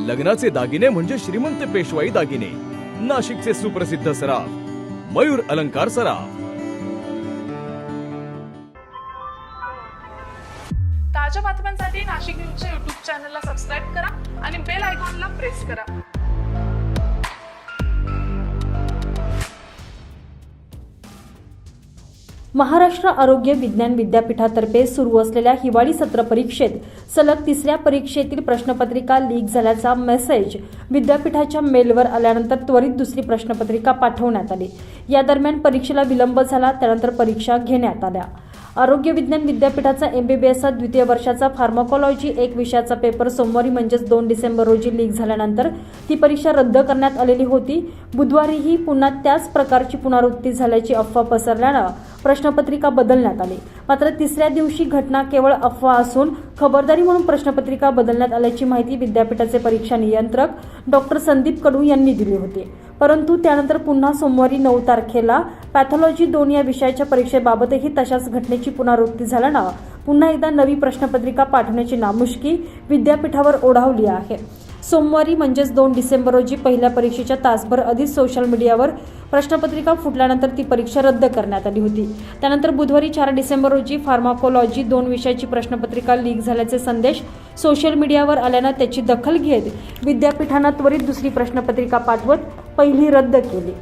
लग्नाचे दागिने म्हणजे श्रीमंत पेशवाई दागिने, नाशिकचे सुप्रसिद्ध सराफ मयूर अलंकार सराफ। ताज्या बातम्यांसाठी नाशिक न्यूजच्या YouTube चॅनलला सबस्क्राईब करा आणि बेल आयकॉनला प्रेस करा। महाराष्ट्र आरोग्य विज्ञान विद्यापीठातर्फे सुरू असलेल्या हिवाळी सत्र परीक्षेत सलग तिसऱ्या परीक्षेतील प्रश्नपत्रिका लीक झाल्याचा मेसेज विद्यापीठाच्या मेलवर आल्यानंतर त्वरित दुसरी प्रश्नपत्रिका पाठवण्यात आली। या दरम्यान परीक्षेला विलंब झाला, त्यानंतर परीक्षा घेण्यात आल्या। आरोग्य विज्ञान विद्यापीठाचा MBBSचा द्वितीय वर्षाचा फार्माकोलॉजी 1 विषयाचा पेपर सोमवारी म्हणजेच 2 डिसेंबर रोजी लीक झाल्यानंतर ती परीक्षा रद्द करण्यात आलेली होती। बुधवारीही पुन्हा त्याच प्रकारची पुनरावृत्ती झाल्याची अफवा पसरल्यानं प्रश्नपत्रिका बदलण्यात आली। मात्र तिसऱ्या दिवशी घटना केवळ अफवा असून खबरदारी म्हणून प्रश्नपत्रिका बदलण्यात आल्याची माहिती विद्यापीठाचे परीक्षा नियंत्रक डॉक्टर संदीप कडू यांनी दिली होती। परंतु त्यानंतर पुन्हा सोमवारी 9 तारखेला पॅथॉलॉजी 2 या विषयाच्या परीक्षेबाबतही तशाच घटनेची पुनरावृत्ती झाल्यानं पुन्हा एकदा नवी प्रश्नपत्रिका पाठवण्याची नामुष्की विद्यापीठावर ओढावली आहे। सोमवारी म्हणजेच 2 डिसेंबर रोजी पहिल्या परीक्षेच्या तासभर आधीच सोशल मीडियावर प्रश्नपत्रिका फुटल्यानंतर ती परीक्षा रद्द करण्यात आली होती। त्यानंतर बुधवारी 4 डिसेंबर रोजी फार्माकोलॉजी 2 विषयाची प्रश्नपत्रिका लीक झाल्याचे संदेश सोशल मीडियावर आल्यानं त्याची दखल घेत विद्यापीठानं त्वरित दुसरी प्रश्नपत्रिका पाठवत पहिली रद्द केली।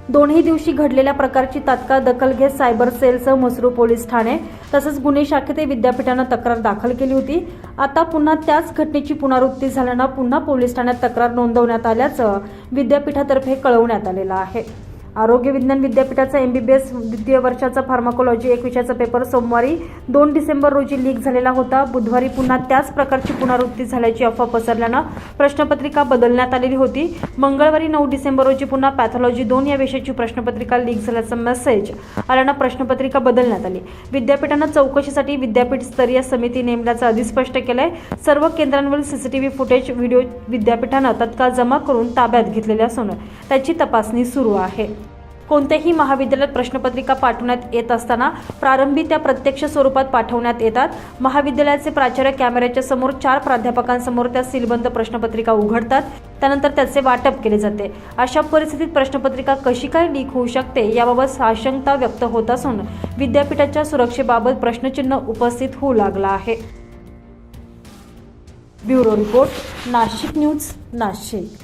दोन्ही दिवशी घडलेल्या प्रकारची तात्काळ दखल घेत सायबर सेलसह म्हसरूळ पोलीस ठाणे तसंच गुन्हे शाखेत विद्यापीठानं तक्रार दाखल केली होती। आता पुन्हा त्याच घटनेची पुनरावृत्ती झाल्यानं पुन्हा पोलीस ठाण्यात तक्रार नोंदवण्यात आल्याचं विद्यापीठातर्फे कळवण्यात आलेलं आहे। आरोग्य विज्ञान विद्यापीठाचा MBBS द्वितीय वर्षाचा फार्माकोलॉजी 1 विषयाचा पेपर सोमवारी 2 डिसेंबर रोजी लीक झालेला होता। बुधवारी पुन्हा त्याच प्रकारची पुनरावृत्ती झाल्याची अफवा पसरल्यानं प्रश्नपत्रिका बदलण्यात आलेली होती। मंगळवारी 9 डिसेंबर रोजी पुन्हा पॅथॉलॉजी 2 या विषयाची प्रश्नपत्रिका लीक झाल्याचा मेसेज आल्यानं प्रश्नपत्रिका बदलण्यात आली। विद्यापीठानं चौकशीसाठी विद्यापीठ स्तरीय समिती नेमल्याचं आधी स्पष्ट केलंय। सर्व केंद्रांवरील CCTV फुटेज व्हिडिओ विद्यापीठानं तत्काळ जमा करून ताब्यात घेतलेले असून त्याची तपासणी सुरू आहे। कोणत्याही महाविद्यालयात प्रश्नपत्रिका पाठवण्यात येत असताना प्रारंभी त्या प्रत्यक्ष स्वरूपात पाठवण्यात येतात। महाविद्यालयाचे प्राचार्य कॅमेऱ्याच्या समोर 4 प्राध्यापकांसमोर त्या सीलबंद प्रश्नपत्रिका उघडतात, त्यानंतर त्याचे वाटप केले जाते। अशा परिस्थितीत प्रश्नपत्रिका कशी काय लीक होऊ शकते याबाबत साशंकता व्यक्त होत असून विद्यापीठाच्या सुरक्षेबाबत प्रश्नचिन्ह उपस्थित होऊ लागला आहे। Bureau report, Nashik news, Nashik.